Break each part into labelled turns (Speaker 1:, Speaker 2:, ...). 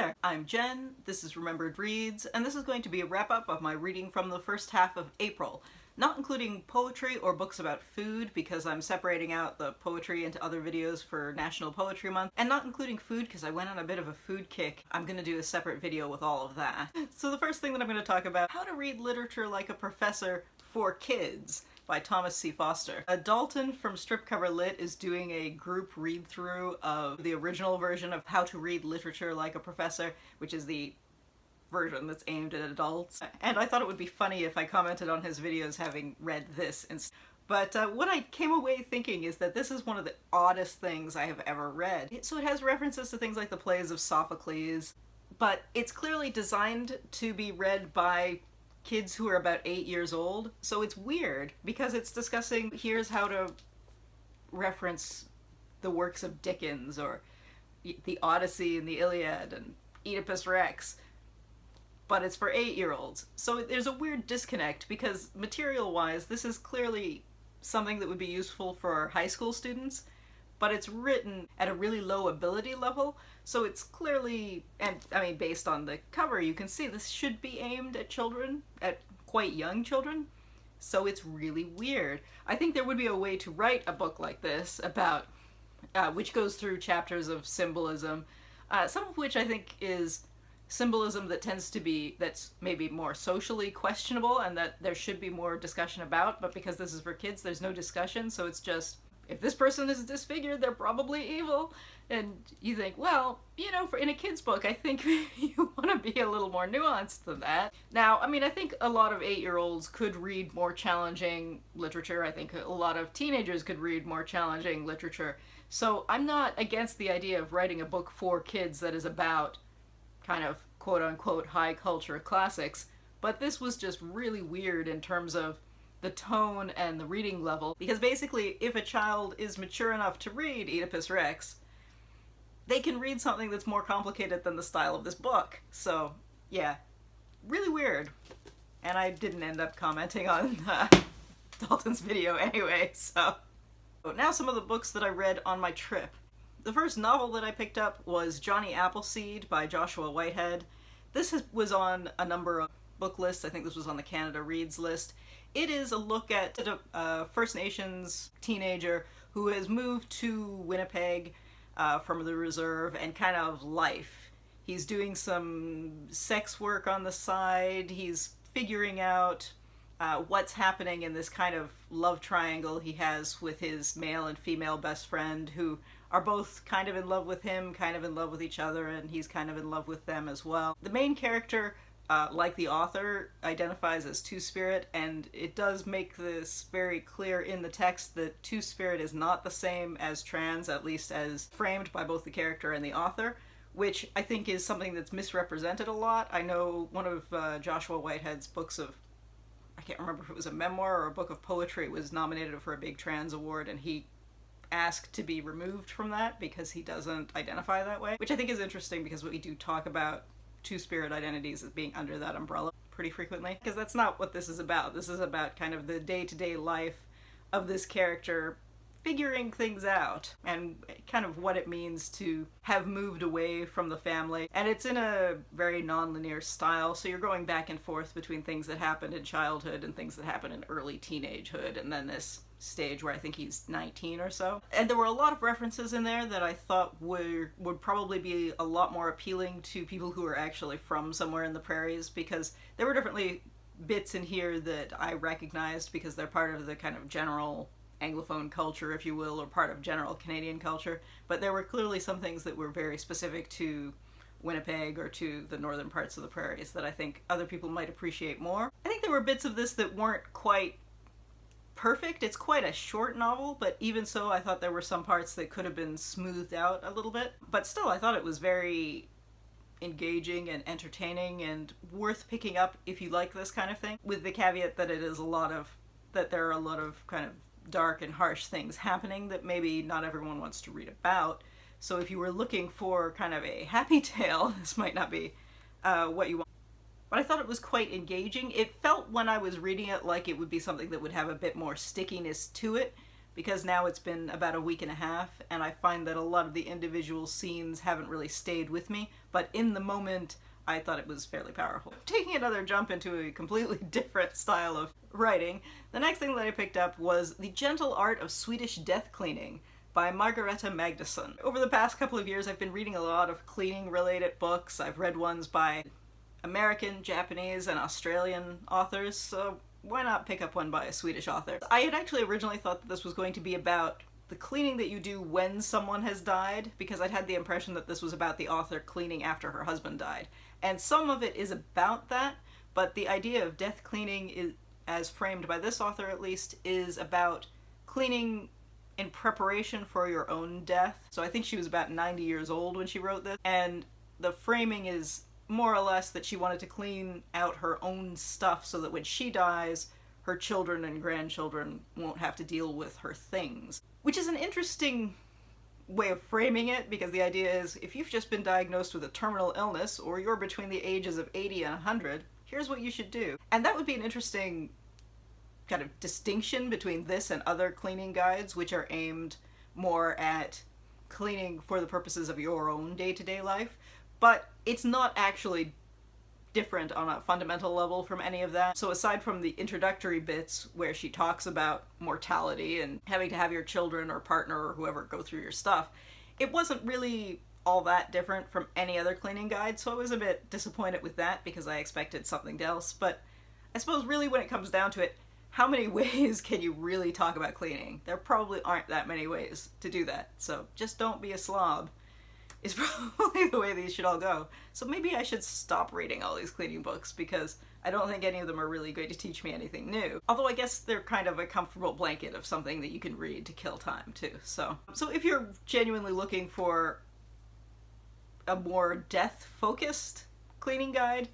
Speaker 1: there, I'm Jen, this is Remembered Reads, and this is going to be a wrap-up of my reading from the first half of April. Not including poetry or books about food, because I'm separating out the poetry into other videos for National Poetry Month, and not including food because I went on a bit of a food kick. I'm gonna do a separate video with all of that. So the first thing that I'm gonna talk about, how to read literature like a professor for kids, by Thomas C. Foster. Dalton from Stripcover Lit is doing a group read-through of the original version of How to Read Literature Like a Professor, which is the version that's aimed at adults. And I thought it would be funny if I commented on his videos having read this instead. But what I came away thinking is that this is one of the oddest things I have ever read. So it has references to things like the plays of Sophocles, but it's clearly designed to be read by kids who are about 8 years old, so it's weird because it's discussing here's how to reference the works of Dickens or the Odyssey and the Iliad and Oedipus Rex, but it's for 8-year-olds. So there's a weird disconnect because material-wise this is clearly something that would be useful for high school students, but it's written at a really low ability level, so it's clearly, and I mean based on the cover you can see this should be aimed at children, at quite young children, so it's really weird. I think there would be a way to write a book like this about, which goes through chapters of symbolism, some of which I think is symbolism that tends to be, that's maybe more socially questionable and that there should be more discussion about, but because this is for kids there's no discussion, so it's just, if this person is disfigured, they're probably evil. And you think, well, you know, in a kid's book, I think you want to be a little more nuanced than that. Now, I mean, I think a lot of 8-year-olds could read more challenging literature. I think a lot of teenagers could read more challenging literature. So I'm not against the idea of writing a book for kids that is about kind of quote-unquote high culture classics, but this was just really weird in terms of the tone and the reading level, because basically if a child is mature enough to read Oedipus Rex, they can read something that's more complicated than the style of this book. So yeah, really weird. And I didn't end up commenting on Dalton's video anyway, so. Now some of the books that I read on my trip. The first novel that I picked up was Jonny Appleseed by Joshua Whitehead. This was on a number of book lists. I think this was on the Canada Reads list. It is a look at a First Nations teenager who has moved to Winnipeg from the reserve and kind of life. He's doing some sex work on the side. He's figuring out what's happening in this kind of love triangle he has with his male and female best friend, who are both kind of in love with him, kind of in love with each other, and he's kind of in love with them as well. The main character, like the author, identifies as Two-Spirit, and it does make this very clear in the text that Two-Spirit is not the same as trans, at least as framed by both the character and the author, which I think is something that's misrepresented a lot. I know one of Joshua Whitehead's books of, I can't remember if it was a memoir or a book of poetry, was nominated for a big trans award, and he asked to be removed from that because he doesn't identify that way, which I think is interesting because we do talk about Two-Spirit identities as being under that umbrella pretty frequently, because that's not what this is about. This is about kind of the day-to-day life of this character figuring things out and kind of what it means to have moved away from the family. And it's in a very non-linear style, so you're going back and forth between things that happened in childhood and things that happened in early teenagehood, and then this stage where I think he's 19 or so. And there were a lot of references in there that I thought would probably be a lot more appealing to people who are actually from somewhere in the prairies, because there were definitely bits in here that I recognized because they're part of the kind of general Anglophone culture, if you will, or part of general Canadian culture, but there were clearly some things that were very specific to Winnipeg or to the northern parts of the prairies that I think other people might appreciate more. I think there were bits of this that weren't quite perfect. It's quite a short novel, but even so I thought there were some parts that could have been smoothed out a little bit. But still, I thought it was very engaging and entertaining and worth picking up if you like this kind of thing, with the caveat that it is that there are a lot of kind of dark and harsh things happening that maybe not everyone wants to read about. So if you were looking for kind of a happy tale, this might not be what you want. But I thought it was quite engaging. It felt when I was reading it like it would be something that would have a bit more stickiness to it, because now it's been about a week and a half, and I find that a lot of the individual scenes haven't really stayed with me, but in the moment, I thought it was fairly powerful. Taking another jump into a completely different style of writing, the next thing that I picked up was The Gentle Art of Swedish Death Cleaning by Margareta Magnusson. Over the past couple of years, I've been reading a lot of cleaning-related books. I've read ones by American, Japanese, and Australian authors, so why not pick up one by a Swedish author? I had actually originally thought that this was going to be about the cleaning that you do when someone has died, because I'd had the impression that this was about the author cleaning after her husband died. And some of it is about that, but the idea of death cleaning, is, as framed by this author at least, is about cleaning in preparation for your own death. So I think she was about 90 years old when she wrote this, and the framing is more or less that she wanted to clean out her own stuff so that when she dies, her children and grandchildren won't have to deal with her things. Which is an interesting way of framing it, because the idea is, if you've just been diagnosed with a terminal illness, or you're between the ages of 80 and 100, here's what you should do. And that would be an interesting kind of distinction between this and other cleaning guides, which are aimed more at cleaning for the purposes of your own day-to-day life. But it's not actually different on a fundamental level from any of that. So aside from the introductory bits where she talks about mortality and having to have your children or partner or whoever go through your stuff, it wasn't really all that different from any other cleaning guide, so I was a bit disappointed with that because I expected something else. But I suppose really when it comes down to it, how many ways can you really talk about cleaning? There probably aren't that many ways to do that, so just don't be a slob is probably the way these should all go. So maybe I should stop reading all these cleaning books, because I don't think any of them are really going to teach me anything new. Although I guess they're kind of a comfortable blanket of something that you can read to kill time too. So if you're genuinely looking for a more death-focused cleaning guide,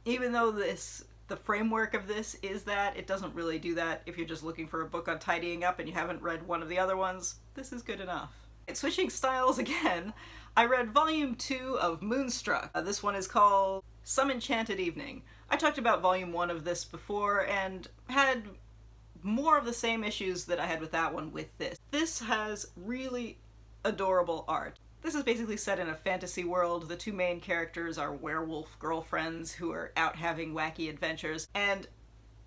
Speaker 1: even though the framework of this is that, it doesn't really do that. If you're just looking for a book on tidying up and you haven't read one of the other ones, this is good enough. Switching styles again, I read Volume 2 of Moonstruck. This one is called Some Enchanted Evening. I talked about Volume 1 of this before and had more of the same issues that I had with that one with this. This has really adorable art. This is basically set in a fantasy world. The two main characters are werewolf girlfriends who are out having wacky adventures, and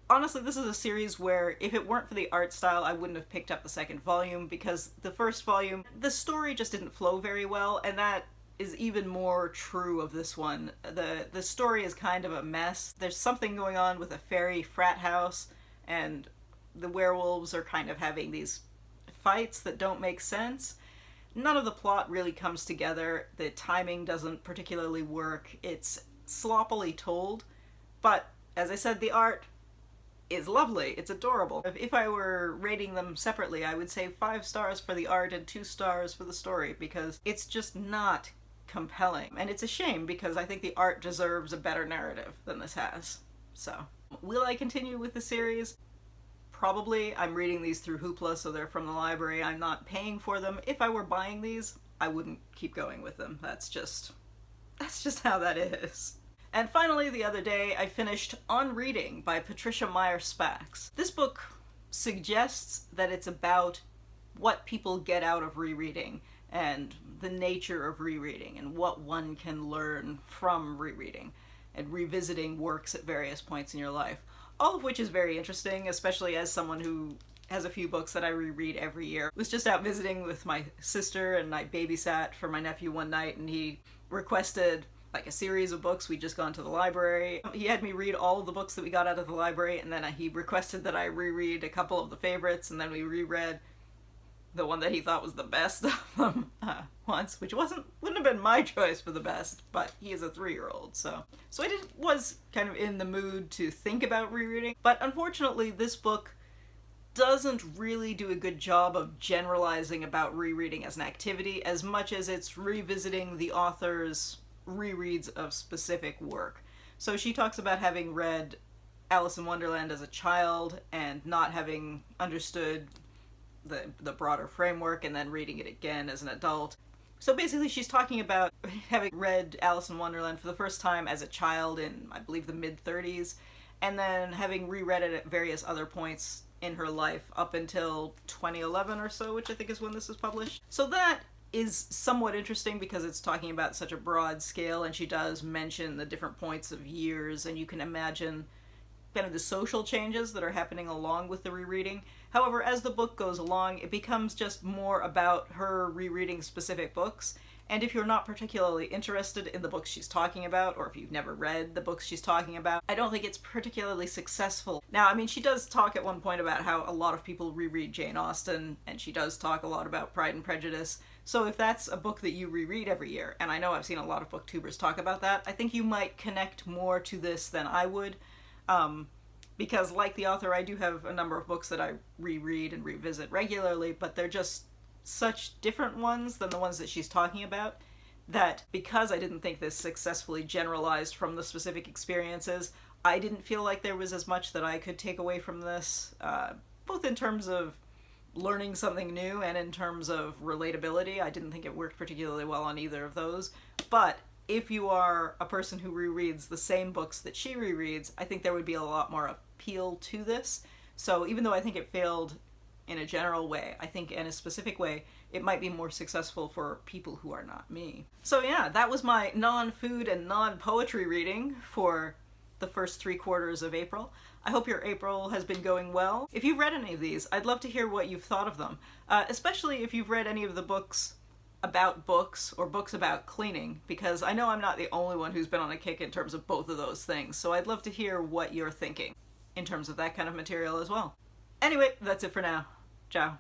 Speaker 1: honestly, this is a series where if it weren't for the art style, I wouldn't have picked up the second volume, because the first volume, the story just didn't flow very well, and that is even more true of this one. The story is kind of a mess. There's something going on with a fairy frat house, and the werewolves are kind of having these fights that don't make sense. None of the plot really comes together. The timing doesn't particularly work. It's sloppily told, but as I said, the art is lovely. It's adorable. If I were rating them separately, I would say 5 stars for the art and 2 stars for the story, because it's just not compelling. And it's a shame, because I think the art deserves a better narrative than this has. So, will I continue with the series? Probably. I'm reading these through Hoopla, so they're from the library. I'm not paying for them. If I were buying these, I wouldn't keep going with them. That's just how that is. And finally, the other day, I finished On Reading by Patricia Meyer Spacks. This book suggests that it's about what people get out of rereading and the nature of rereading and what one can learn from rereading and revisiting works at various points in your life. All of which is very interesting, especially as someone who has a few books that I reread every year. I was just out visiting with my sister and I babysat for my nephew one night, and he requested like a series of books. We'd just gone to the library. He had me read all of the books that we got out of the library, and then he requested that I reread a couple of the favorites, and then we reread the one that he thought was the best of them once, which wouldn't have been my choice for the best, but he is a 3-year-old, so I was kind of in the mood to think about rereading. But unfortunately, this book doesn't really do a good job of generalizing about rereading as an activity, as much as it's revisiting the author's rereads of specific work. So she talks about having read Alice in Wonderland as a child and not having understood the broader framework, and then reading it again as an adult. So basically she's talking about having read Alice in Wonderland for the first time as a child in, I believe, the mid-30s, and then having reread it at various other points in her life up until 2011 or so, which I think is when this is published. So that is somewhat interesting because it's talking about such a broad scale, and she does mention the different points of years, and you can imagine kind of the social changes that are happening along with the rereading. However, as the book goes along, it becomes just more about her rereading specific books. And if you're not particularly interested in the books she's talking about, or if you've never read the books she's talking about, I don't think it's particularly successful. Now, I mean, she does talk at one point about how a lot of people reread Jane Austen, and she does talk a lot about Pride and Prejudice. So if that's a book that you reread every year, and I know I've seen a lot of booktubers talk about that, I think you might connect more to this than I would. Because like the author, I do have a number of books that I reread and revisit regularly, but they're just such different ones than the ones that she's talking about, that because I didn't think this successfully generalized from the specific experiences, I didn't feel like there was as much that I could take away from this, both in terms of learning something new and in terms of relatability. I didn't think it worked particularly well on either of those. But if you are a person who rereads the same books that she rereads, I think there would be a lot more appeal to this. So even though I think it failed in a general way, I think in a specific way, it might be more successful for people who are not me. So yeah, that was my non-food and non-poetry reading for the first 3/4 of April. I hope your April has been going well. If you've read any of these, I'd love to hear what you've thought of them, especially if you've read any of the books about books or books about cleaning, because I know I'm not the only one who's been on a kick in terms of both of those things, so I'd love to hear what you're thinking in terms of that kind of material as well. Anyway, that's it for now. Ciao.